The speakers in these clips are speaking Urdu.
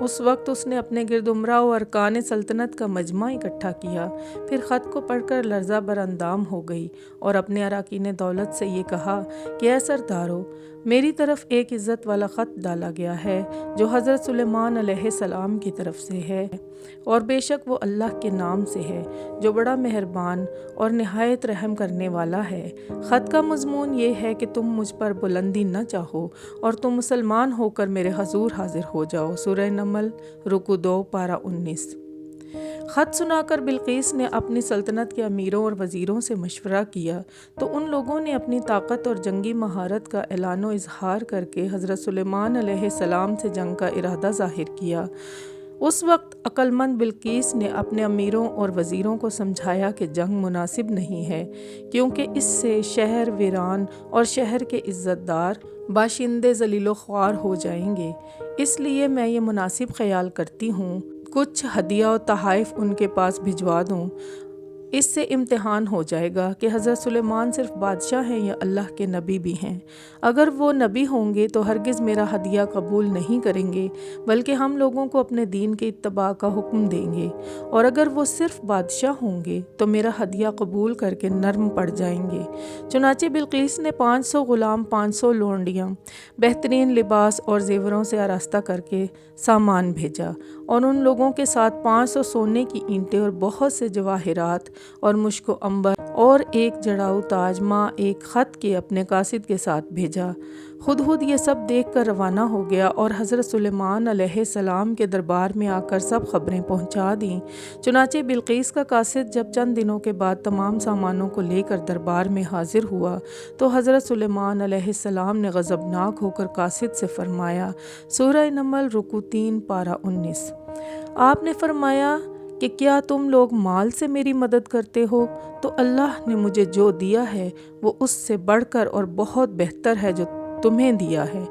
اس وقت اس نے اپنے گرد امراء و ارکان سلطنت کا مجمع اکٹھا کیا، پھر خط کو پڑھ کر لرزہ بر اندام ہو گئی اور اپنے اراکین دولت سے یہ کہا کہ اے سردارو، میری طرف ایک عزت والا خط ڈالا گیا ہے جو حضرت سلیمان علیہ السلام کی طرف سے ہے، اور بے شک وہ اللہ کے نام سے ہے جو بڑا مہربان اور نہایت رحم کرنے والا ہے۔ خط کا مضمون یہ ہے کہ تم مجھ پر بلندی نہ چاہو اور تم مسلمان ہو کر میرے حضور حاضر ہو جاؤ۔ سورہ نمل رکو 2 پارہ 19۔ خط سنا کر بلقیس نے اپنی سلطنت کے امیروں اور وزیروں سے مشورہ کیا تو ان لوگوں نے اپنی طاقت اور جنگی مہارت کا اعلان و اظہار کر کے حضرت سلیمان علیہ السلام سے جنگ کا ارادہ ظاہر کیا۔ اس وقت عقل مند بلقیس نے اپنے امیروں اور وزیروں کو سمجھایا کہ جنگ مناسب نہیں ہے، کیونکہ اس سے شہر ویران اور شہر کے عزت دار باشندے ذلیل و خوار ہو جائیں گے، اس لیے میں یہ مناسب خیال کرتی ہوں کچھ ہدیہ و تحائف ان کے پاس بھجوا دوں۔ اس سے امتحان ہو جائے گا کہ حضرت سلیمان صرف بادشاہ ہیں یا اللہ کے نبی بھی ہیں۔ اگر وہ نبی ہوں گے تو ہرگز میرا ہدیہ قبول نہیں کریں گے، بلکہ ہم لوگوں کو اپنے دین کے اتباع کا حکم دیں گے، اور اگر وہ صرف بادشاہ ہوں گے تو میرا ہدیہ قبول کر کے نرم پڑ جائیں گے۔ چنانچہ بلقیس نے 500 غلام، 500 لونڈیاں، بہترین لباس اور زیوروں سے آراستہ کر کے سامان بھیجا، اور ان لوگوں کے ساتھ 500 سونے کی اینٹیں اور بہت سے جواہرات اور مشک و عنبر اور ایک جڑاؤ تاج ماں ایک خط کے اپنے قاصد کے ساتھ بھیجا۔ خود یہ سب دیکھ کر روانہ ہو گیا اور حضرت سلیمان علیہ السلام کے دربار میں آ کر سب خبریں پہنچا دیں۔ چنانچہ بلقیس کا قاصد جب چند دنوں کے بعد تمام سامانوں کو لے کر دربار میں حاضر ہوا تو حضرت سلیمان علیہ السلام نے غضبناک ہو کر قاصد سے فرمایا، سورہ نمل رکو 3 پارہ 19۔ آپ نے فرمایا کہ کیا تم لوگ مال سے میری مدد کرتے ہو؟ تو اللہ نے مجھے جو دیا ہے وہ اس سے بڑھ کر اور بہت بہتر ہے جو تمہیں دیا ہے۔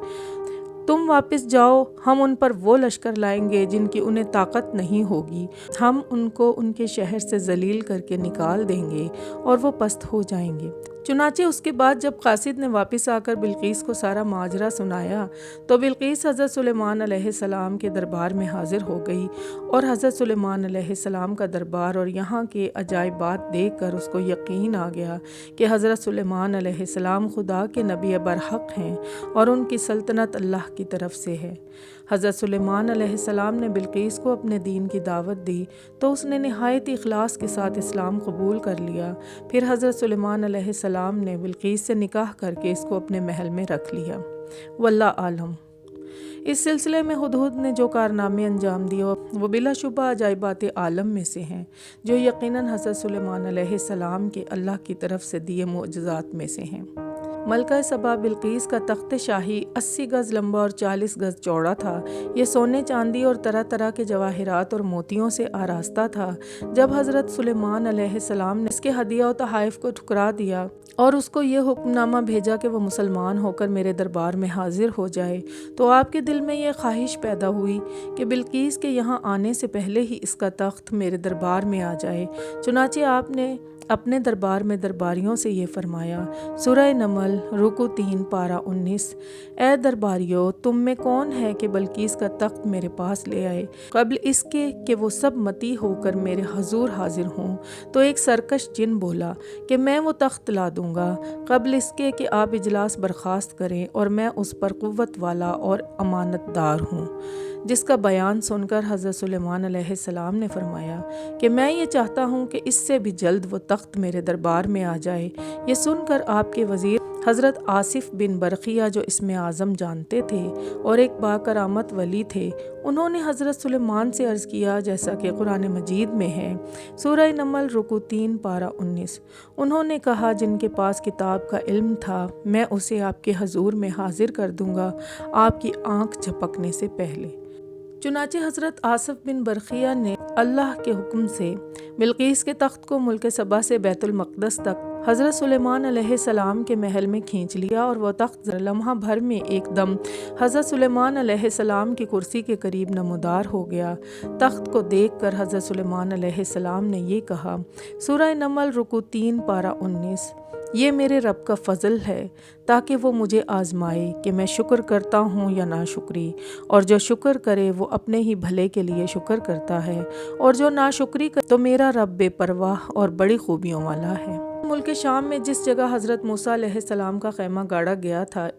تم واپس جاؤ، ہم ان پر وہ لشکر لائیں گے جن کی انہیں طاقت نہیں ہوگی، ہم ان کو ان کے شہر سے ذلیل کر کے نکال دیں گے اور وہ پست ہو جائیں گے۔ چنانچہ اس کے بعد جب قاصد نے واپس آ کر بلقیس کو سارا ماجرا سنایا تو بلقیس حضرت سلیمان علیہ السلام کے دربار میں حاضر ہو گئی، اور حضرت سلیمان علیہ السلام کا دربار اور یہاں کے عجائبات دیکھ کر اس کو یقین آ گیا کہ حضرت سلیمان علیہ السلام خدا کے نبی برحق ہیں اور ان کی سلطنت اللہ کی طرف سے ہے۔ حضرت سلیمان علیہ السلام نے بلقیس کو اپنے دین کی دعوت دی تو اس نے نہایت اخلاص کے ساتھ اسلام قبول کر لیا۔ پھر حضرت سلیمان علیہ السلام نے بلقیس سے نکاح کر کے اس کو اپنے محل میں رکھ لیا۔ واللہ عالم۔ اس سلسلے میں ہدہد نے جو کارنامے انجام دیے وہ بلا شبہ عجائبات عالم میں سے ہیں، جو یقیناً حضرت سلیمان علیہ السلام کے اللہ کی طرف سے دیے معجزات میں سے ہیں۔ ملکہ سبا بلقیس کا تخت شاہی 80 گز لمبا اور 40 گز چوڑا تھا۔ یہ سونے، چاندی اور طرح طرح کے جواہرات اور موتیوں سے آراستہ تھا۔ جب حضرت سلیمان علیہ السلام نے اس کے ہدیہ و تحائف کو ٹھکرا دیا اور اس کو یہ حکم نامہ بھیجا کہ وہ مسلمان ہو کر میرے دربار میں حاضر ہو جائے، تو آپ کے دل میں یہ خواہش پیدا ہوئی کہ بلقیس کے یہاں آنے سے پہلے ہی اس کا تخت میرے دربار میں آ جائے۔ چنانچہ آپ نے اپنے دربار میں درباریوں سے یہ فرمایا، سورہ نمل رکو 3 پارہ 19، اے درباریوں، تم میں کون ہے کہ بلقیس کا تخت میرے پاس لے آئے قبل اس کے کہ وہ سب متی ہو کر میرے حضور حاضر ہوں؟ تو ایک سرکش جن بولا کہ میں وہ تخت لا دوں گا قبل اس کے کہ آپ اجلاس برخاست کریں، اور میں اس پر قوت والا اور امانت دار ہوں۔ جس کا بیان سن کر حضرت سلیمان علیہ السلام نے فرمایا کہ میں یہ چاہتا ہوں کہ اس سے بھی جلد وہ تخت میرے دربار میں آ جائے۔ یہ سن کر آپ کے وزیر حضرت آصف بن برقیہ، جو اسم اعظم جانتے تھے اور ایک باکرامت ولی تھے، انہوں نے حضرت سلیمان سے عرض کیا جیسا کہ قرآن مجید میں ہے، سورہ نمل رکو 3 پارہ 19۔ انہوں نے کہا، جن کے پاس کتاب کا علم تھا میں اسے آپ کے حضور میں حاضر کر دوں گا آپ کی آنکھ جھپکنے سے پہلے۔ چنانچہ حضرت آصف بن برقیہ نے اللہ کے حکم سے بلقیس کے تخت کو ملک سبا سے بیت المقدس تک حضرت سلیمان علیہ السلام کے محل میں کھینچ لیا اور وہ تخت لمحہ بھر میں ایک دم حضرت سلیمان علیہ السلام کی کرسی کے قریب نمودار ہو گیا۔ تخت کو دیکھ کر حضرت سلیمان علیہ السلام نے یہ کہا، سورہ نمل رکوع 3 پارہ 19، یہ میرے رب کا فضل ہے تاکہ وہ مجھے آزمائے کہ میں شکر کرتا ہوں یا ناشکری، اور جو شکر کرے وہ اپنے ہی بھلے کے لیے شکر کرتا ہے، اور جو ناشکری کرے تو میرا رب بے پرواہ اور بڑی خوبیوں والا ہے۔ ملک شام میں جس جگہ حضرت موسیٰ علیہ السلام کا خیمہ گاڑا گیا تھا،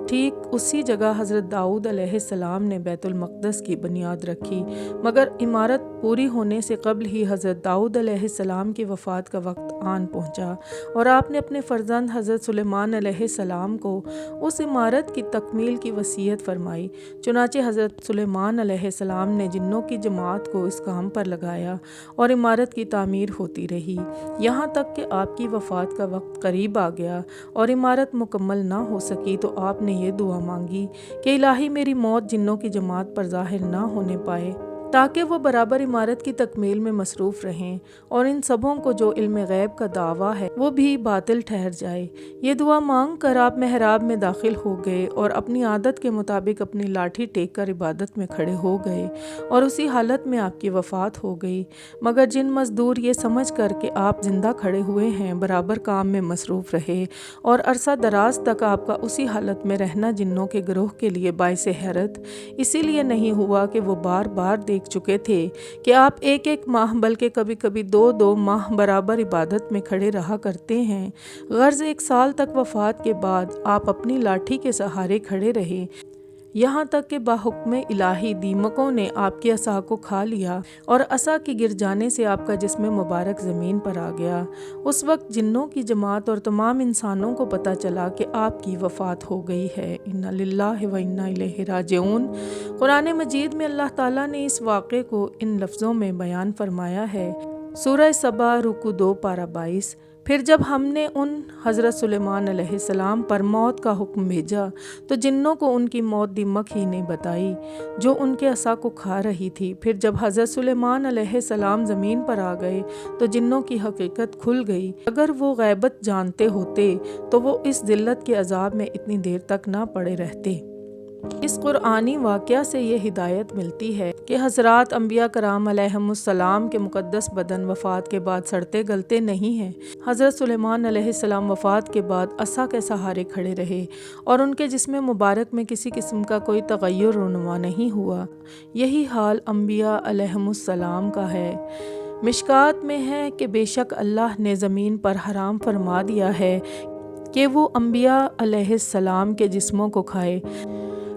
ٹھیک اسی جگہ حضرت داؤد علیہ السلام نے بیت المقدس کی بنیاد رکھی، مگر عمارت پوری ہونے سے قبل ہی حضرت داؤد علیہ السلام کی وفات کا وقت آن پہنچا، اور آپ نے اپنے فرزند حضرت سلیمان علیہ السلام کو اس عمارت کی تکمیل کی وصیت فرمائی۔ چنانچہ حضرت سلیمان علیہ السلام نے جنوں کی جماعت کو اس کام پر لگایا اور عمارت کی تعمیر ہوتی رہی، یہاں تک کہ آپ کی وفات کا وقت قریب آ گیا اور عمارت مکمل نہ ہو سکی تو آپ نے یہ دعا مانگی کہ الہی میری موت جنوں کی جماعت پر ظاہر نہ ہونے پائے، تاکہ وہ برابر عمارت کی تکمیل میں مصروف رہیں اور ان سبوں کو جو علم غیب کا دعویٰ ہے وہ بھی باطل ٹھہر جائے۔ یہ دعا مانگ کر آپ محراب میں داخل ہو گئے اور اپنی عادت کے مطابق اپنی لاٹھی ٹیک کر عبادت میں کھڑے ہو گئے، اور اسی حالت میں آپ کی وفات ہو گئی۔ مگر جن مزدور یہ سمجھ کر کہ آپ زندہ کھڑے ہوئے ہیں برابر کام میں مصروف رہے، اور عرصہ دراز تک آپ کا اسی حالت میں رہنا جنوں کے گروہ کے لیے باعث حیرت اسی لیے نہیں ہوا کہ وہ بار بار دیکھ چکے تھے کہ آپ ایک ایک ماہ بلکہ کبھی کبھی 2 ماہ برابر عبادت میں کھڑے رہا کرتے ہیں، غرض 1 سال تک وفات کے بعد آپ اپنی لاٹھی کے سہارے کھڑے رہے، یہاں تک کہ بحکم الہی دیمکوں نے آپ کی عصا کو کھا لیا اور عصا کے گر جانے سے آپ کا جسم مبارک زمین پر آ گیا۔ اس وقت جنوں کی جماعت اور تمام انسانوں کو پتہ چلا کہ آپ کی وفات ہو گئی ہے۔ انا للہ و انا الیہ راجعون۔ قرآن مجید میں اللہ تعالیٰ نے اس واقعے کو ان لفظوں میں بیان فرمایا ہے، سورہ سبا رکوع 2 پارہ 22، پھر جب ہم نے ان حضرت سلیمان علیہ السلام پر موت کا حکم بھیجا تو جنوں کو ان کی موت دیمک ہی نے بتائی جو ان کے عصا کو کھا رہی تھی۔ پھر جب حضرت سلیمان علیہ السلام زمین پر آ گئے تو جنوں کی حقیقت کھل گئی۔ اگر وہ غیبت جانتے ہوتے تو وہ اس ذلت کے عذاب میں اتنی دیر تک نہ پڑے رہتے۔ اس قرآنی واقعہ سے یہ ہدایت ملتی ہے کہ حضرات انبیاء کرام علیہم السلام کے مقدس بدن وفات کے بعد سڑتے گلتے نہیں ہیں۔ حضرت سلیمان علیہ السلام وفات کے بعد عصا کے سہارے کھڑے رہے اور ان کے جسم مبارک میں کسی قسم کا کوئی تغیر رونما نہیں ہوا۔ یہی حال انبیاء علیہم السلام کا ہے۔ مشکات میں ہے کہ بے شک اللہ نے زمین پر حرام فرما دیا ہے کہ وہ انبیاء علیہ السلام کے جسموں کو کھائے۔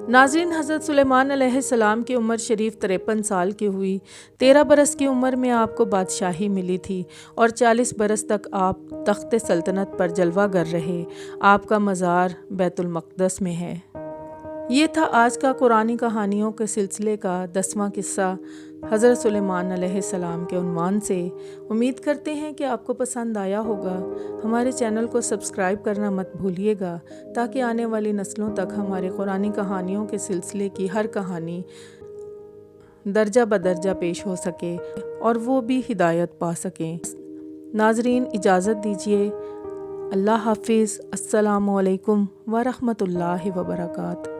ناظرین، حضرت سلیمان علیہ السلام کی عمر شریف 53 سال کی ہوئی۔ 13 برس کی عمر میں آپ کو بادشاہی ملی تھی اور 40 برس تک آپ تخت سلطنت پر جلوہ گر رہے۔ آپ کا مزار بیت المقدس میں ہے۔ یہ تھا آج کا قرآنی کہانیوں کے سلسلے کا 10واں قصہ حضرت سلیمان علیہ السلام کے عنوان سے۔ امید کرتے ہیں کہ آپ کو پسند آیا ہوگا۔ ہمارے چینل کو سبسکرائب کرنا مت بھولیے گا تاکہ آنے والی نسلوں تک ہمارے قرآنی کہانیوں کے سلسلے کی ہر کہانی درجہ بدرجہ پیش ہو سکے اور وہ بھی ہدایت پا سکیں۔ ناظرین، اجازت دیجیے۔ اللہ حافظ۔ السلام علیکم ورحمۃ اللہ وبرکاتہ۔